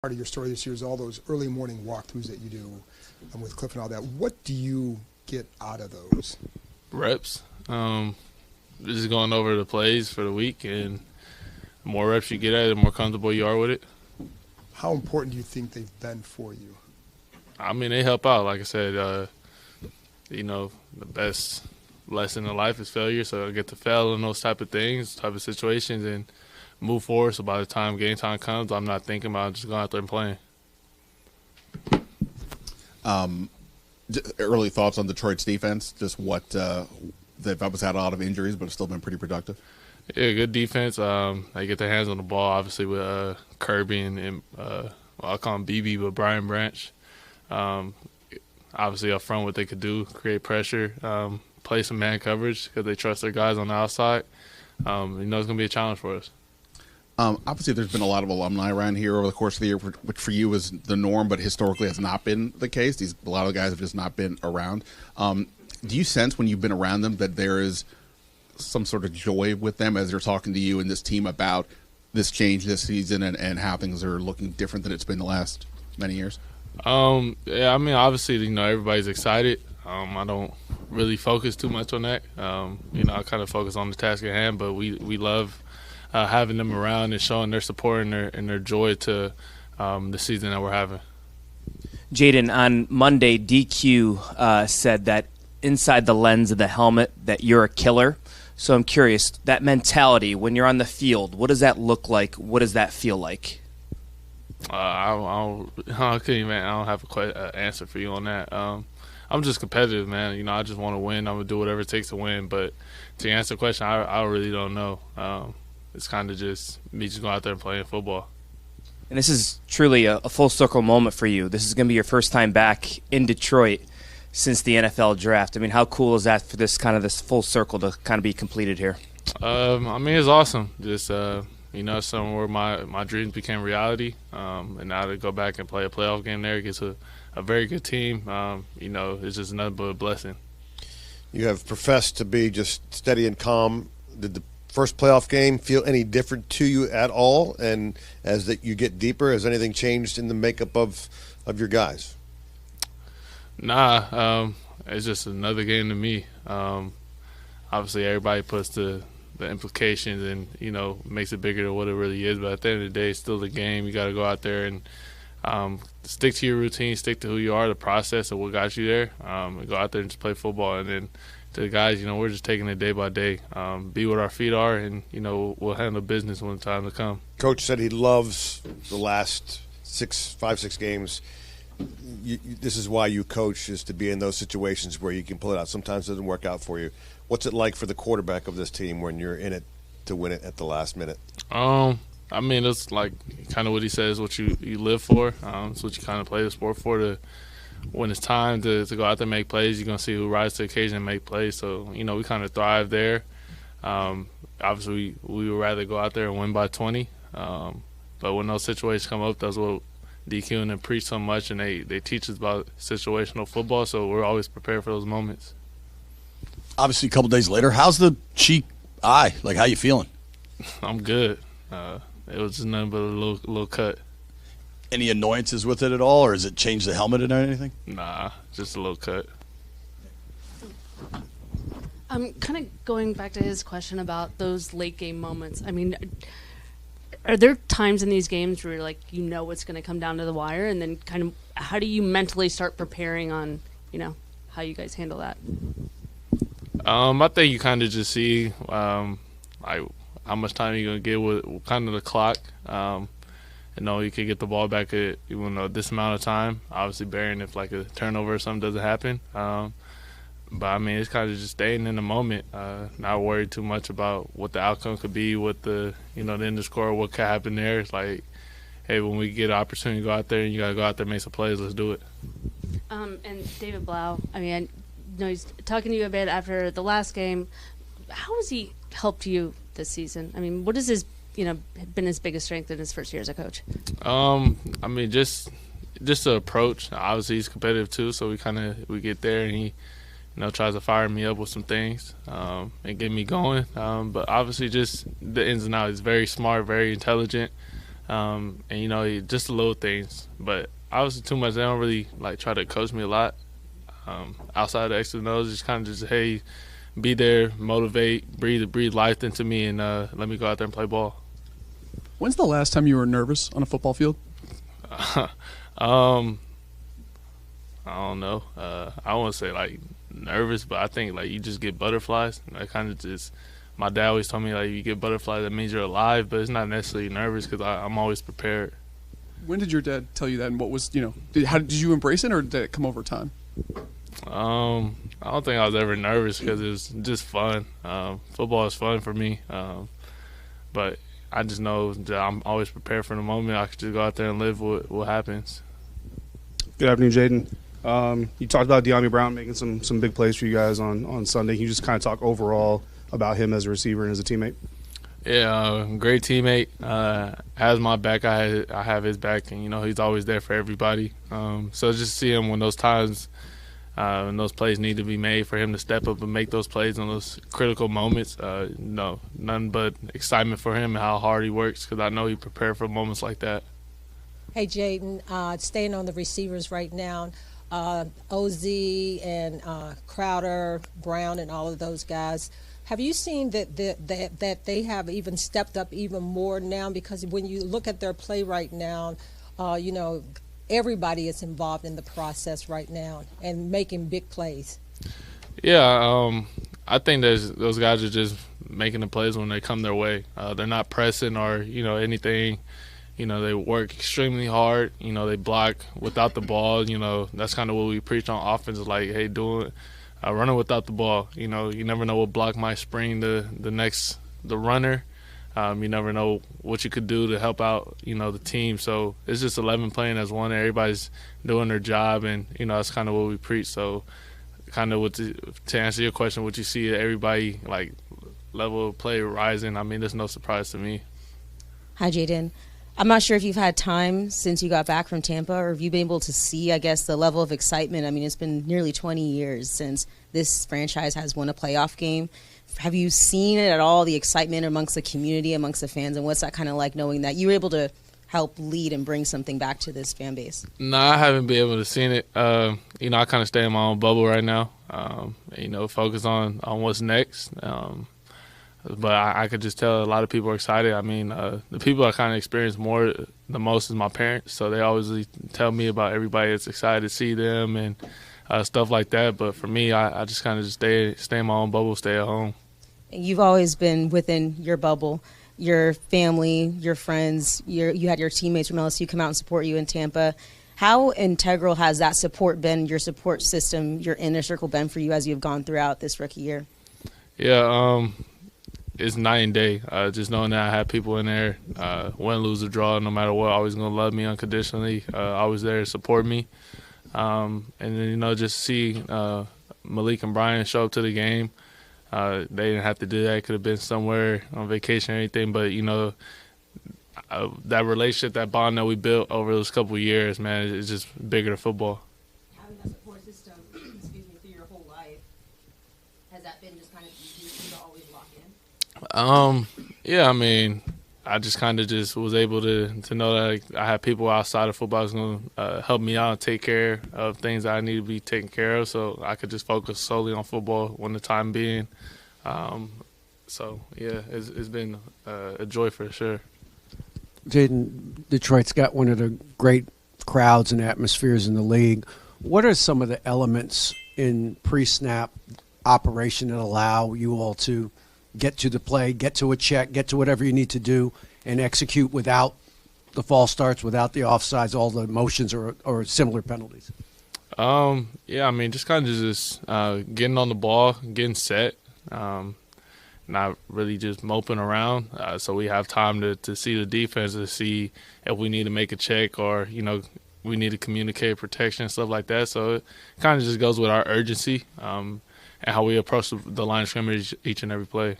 Part of your story this year is all those early morning walkthroughs that you do with Cliff and all that. What do you get out of those? Reps. Just going over the plays for the week, and the more reps you get at it, the more comfortable you are with it. How important do you think they've been for you? I mean, they help out. Like I said, the best lesson in life is failure, so I get to fail in those type of things, type of situations, and move forward. So by the time game time comes, I'm not thinking about it, just going out there and playing. Early thoughts on Detroit's defense, just what they've always had a lot of injuries, but have still been pretty productive. Yeah, good defense. They get their hands on the ball, obviously, with Kirby and I'll call him BB, but Brian Branch. Obviously, up front, what they could do, create pressure, play some man coverage because they trust their guys on the outside. It's going to be a challenge for us. Obviously, there's been a lot of alumni around here over the course of the year, which for you is the norm, but historically has not been the case. A lot of guys have just not been around. Do you sense when you've been around them that there is some sort of joy with them as they're talking to you and this team about this change this season and how things are looking different than it's been the last many years? Yeah, I mean, obviously, everybody's excited. I don't really focus too much on that. I kind of focus on the task at hand, but we love having them around and showing their support and their joy to the season that we're having. Jayden, on Monday, DQ said that inside the lens of the helmet that you're a killer. So I'm curious, that mentality, when you're on the field, what does that look like? What does that feel like? I don't have an answer for you on that. I'm just competitive, man. I just want to win. I'm going to do whatever it takes to win. But to answer the question, I really don't know. It's kind of just me just going out there and playing football. And this is truly a full circle moment for you. This is going to be your first time back in Detroit since the NFL draft. I mean, how cool is that for this full circle to kind of be completed here? I mean, it's awesome. Just somewhere where my dreams became reality. And now to go back and play a playoff game there against a very good team, it's just nothing but a blessing. You have professed to be just steady and calm. Did the first playoff game feel any different to you at all? And as you get deeper, has anything changed in the makeup of your guys? Nah, it's just another game to me. Obviously, everybody puts the implications and, makes it bigger than what it really is. But at the end of the day, it's still the game. You got to go out there and stick to your routine, stick to who you are, the process of what got you there, and go out there and just play football. And then to the guys, we're just taking it day by day, be what our feet are, and, we'll handle business when the time to come. Coach said he loves the last 5-6 games. This is why you coach, is to be in those situations where you can pull it out. Sometimes it doesn't work out for you. What's it like for the quarterback of this team when you're in it to win it at the last minute? I mean, it's like kind of what he says, what you live for. It's what you kind of play the sport for. When it's time to go out there and make plays, you're going to see who rises to the occasion and make plays. So, we kind of thrive there. Obviously, we would rather go out there and win by 20. But when those situations come up, that's what DQ and them preach so much, and they teach us about situational football, so we're always prepared for those moments. Obviously, a couple days later, how's the cheek eye? Like, how you feeling? I'm good. It was just nothing but a little cut. Any annoyances with it at all, or has it changed the helmet or anything? Nah, just a little cut. Kind of going back to his question about those late game moments. I mean, are there times in these games where it's going to come down to the wire, and then kind of how do you mentally start preparing on, how you guys handle that? I think you kind of just see how much time you're going to get with kind of the clock. You could get the ball back at this amount of time, obviously bearing if a turnover or something doesn't happen. But, I mean, it's kind of just staying in the moment, not worried too much about what the outcome could be, what the end of score, what could happen there. It's like, hey, when we get an opportunity to go out there and you got to go out there and make some plays, let's do it. And David Blau, I mean, I know he's talking to you a bit after the last game. How has he helped you this season? I mean, what has been his biggest strength in his first year as a coach? I mean, just the approach. Obviously, he's competitive too, so we get there and he tries to fire me up with some things and get me going. But obviously just the ins and outs. He's very smart, very intelligent. And just the little things. But obviously too much. They don't really try to coach me a lot. Outside of the X's and O's, just kind of just, hey, be there, motivate, breathe life into me, and let me go out there and play ball. When's the last time you were nervous on a football field? I don't know. I won't say nervous, but I think you just get butterflies. I kind of just. My dad always told me you get butterflies, that means you're alive, but it's not necessarily nervous because I'm always prepared. When did your dad tell you that, and what was how did you embrace it, or did it come over time? I don't think I was ever nervous because it was just fun. Football is fun for me, but I just know that I'm always prepared for the moment. I could just go out there and live what happens. Good afternoon, Jayden. You talked about De'Ami Brown making some big plays for you guys on Sunday. Can you just kind of talk overall about him as a receiver and as a teammate? Yeah, great teammate. Has my back. I have his back, and he's always there for everybody. So just see him when those times, when those plays need to be made, for him to step up and make those plays in those critical moments. Nothing but excitement for him and how hard he works, because I know he prepared for moments like that. Hey, Jayden, staying on the receivers right now, OZ and Crowder, Brown, and all of those guys. Have you seen that they have even stepped up even more now? Because when you look at their play right now, everybody is involved in the process right now and making big plays. Yeah, I think those guys are just making the plays when they come their way. They're not pressing or anything. They work extremely hard. They block without the ball. That's kind of what we preach on offense, is hey, running without the ball. You never know what block might spring the runner. You never know what you could do to help out, the team. So it's just 11 playing as one. Everybody's doing their job, and, that's kind of what we preach. So kind of to answer your question, what you see everybody, level of play rising, there's no surprise to me. Hi, Jayden. I'm not sure if you've had time since you got back from Tampa, or have you been able to see, I guess, the level of excitement? It's been nearly 20 years since this franchise has won a playoff game. Have you seen it at all, the excitement amongst the community, amongst the fans, and what's that kind of like, knowing that you were able to help lead and bring something back to this fan base? No, I haven't been able to see it. I kind of stay in my own bubble right now, focus on what's next. But I could just tell a lot of people are excited. The people I kind of experience the most is my parents. So they always tell me about everybody that's excited to see them and stuff like that. But for me, I just kind of just stay in my own bubble, stay at home. You've always been within your bubble, your family, your friends. You had your teammates from LSU come out and support you in Tampa. How integral has that support been, your support system, your inner circle been for you as you've gone throughout this rookie year? Yeah, it's night and day. Just knowing that I have people in there, win, lose, or draw, no matter what, always going to love me unconditionally, always there to support me. And then, just see Malik and Brian show up to the game. They didn't have to do that. Could have been somewhere on vacation or anything. But, that relationship, that bond that we built over those couple of years, man, it's just bigger than football. Having a support system, through your whole life, has that been just kind of easy for you to always lock in? Yeah, I just kind of just was able to know that I had people outside of football who's going to help me out and take care of things that I need to be taken care of, so I could just focus solely on football when the time being. So, yeah, it's been a joy for sure. Jayden, Detroit's got one of the great crowds and atmospheres in the league. What are some of the elements in pre-snap operation that allow you all to get to the play, get to a check, get to whatever you need to do, and execute without the false starts, without the offsides, all the motions or similar penalties? Just kind of just getting on the ball, getting set, not really just moping around. So we have time to see the defense, to see if we need to make a check or, we need to communicate protection and stuff like that. So it kind of just goes with our urgency and how we approach the line of scrimmage each and every play.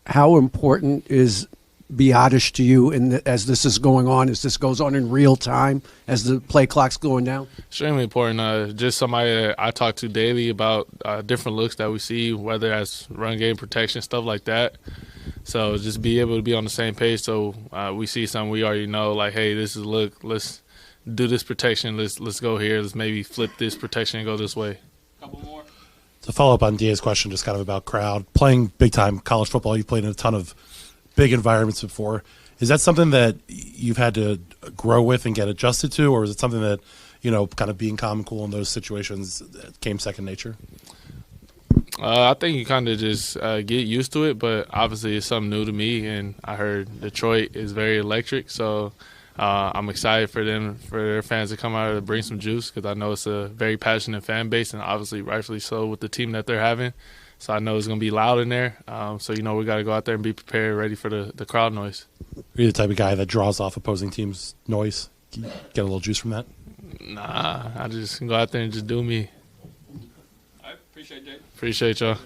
How important is Biotish to you as this is going on, as this goes on in real time, as the play clock's going down? Extremely important. Just somebody that I talk to daily about different looks that we see, whether that's run game protection, stuff like that. So just be able to be on the same page. So we see something we already know, like, hey, this is look. Let's do this protection. Let's go here. Let's maybe flip this protection and go this way. Couple more. To follow up on Da's question, just kind of about crowd, playing big time college football, you've played in a ton of big environments before. Is that something that you've had to grow with and get adjusted to, or is it something that, kind of being calm and cool in those situations came second nature? I think you kind of just get used to it, but obviously it's something new to me, and I heard Detroit is very electric, so I'm excited for their fans to come out and bring some juice, because I know it's a very passionate fan base, and obviously rightfully so with the team that they're having. So I know it's going to be loud in there. So, we got to go out there and be prepared, ready for the crowd noise. Are you the type of guy that draws off opposing teams' noise? Can you get a little juice from that? Nah, I just go out there and just do me. I appreciate it, Jake. Appreciate y'all.